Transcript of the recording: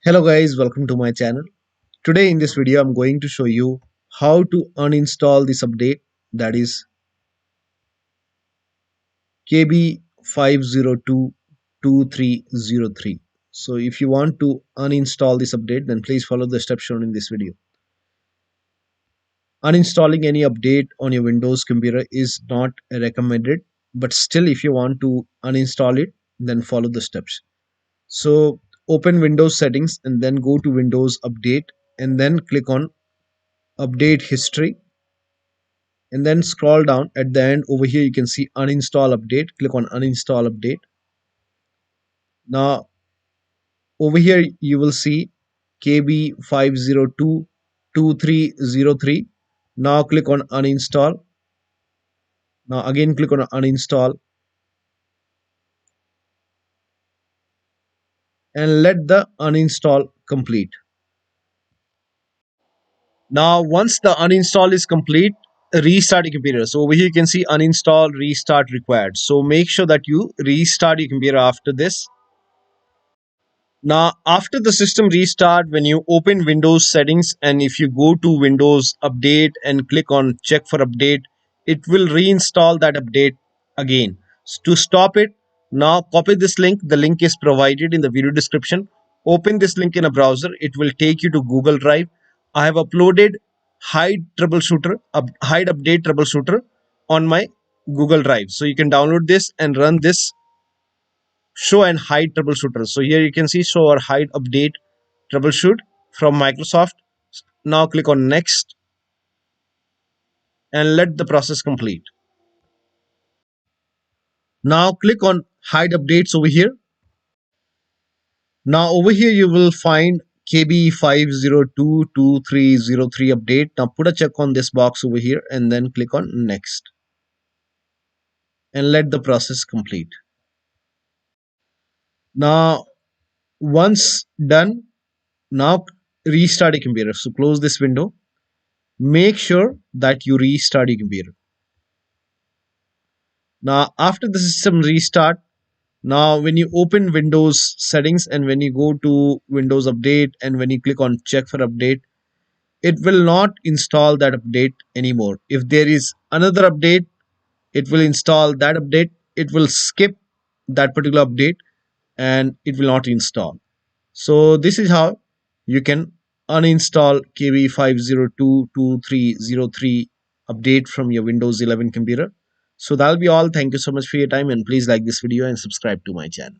Hello guys, welcome to my channel. Today in this video I'm going to show you how to uninstall this update, that is KB5022303. So if you want to uninstall this update, then please follow the steps shown in this video. Uninstalling any update on your Windows computer is not recommended, but still if you want to uninstall it, then follow the steps. So open Windows settings and then go to Windows Update and then click on Update History, and then scroll down. At the end over here you can see Uninstall Update. Click on Uninstall Update. Now over here you will see KB5022303. Now click on Uninstall. Now again click on Uninstall and let the uninstall complete. Now once the uninstall is complete, restart your computer. So over here you can see uninstall restart required. So make sure that you restart your computer after this. Now, after the system restart, when you open Windows settings and if you go to Windows Update and click on check for update, it will reinstall that update again. To stop it, now copy this link. The link is provided in the video description. Open this link in a browser. It will take you to Google Drive. I have uploaded hide update troubleshooter on my Google Drive. So you can download this and run this show and hide troubleshooter. So here you can see show or hide update troubleshoot from Microsoft. Now click on next and let the process complete. Now click on hide updates over here. Now over here you will find KB5022303 update. Now put a check on this box over here and then click on next and let the process complete. Now once done, now restart your computer. So close this window. Make sure that you restart your computer. Now after the system restart, now when you open Windows settings and when you go to Windows Update and when you click on check for update, it will not install that update anymore. If there is another update, it will install that update. It will skip that particular update and it will not install. So this is how you can uninstall KB5022303 update from your Windows 11 computer. So that'll be all. Thank you so much for your time and please like this video and subscribe to my channel.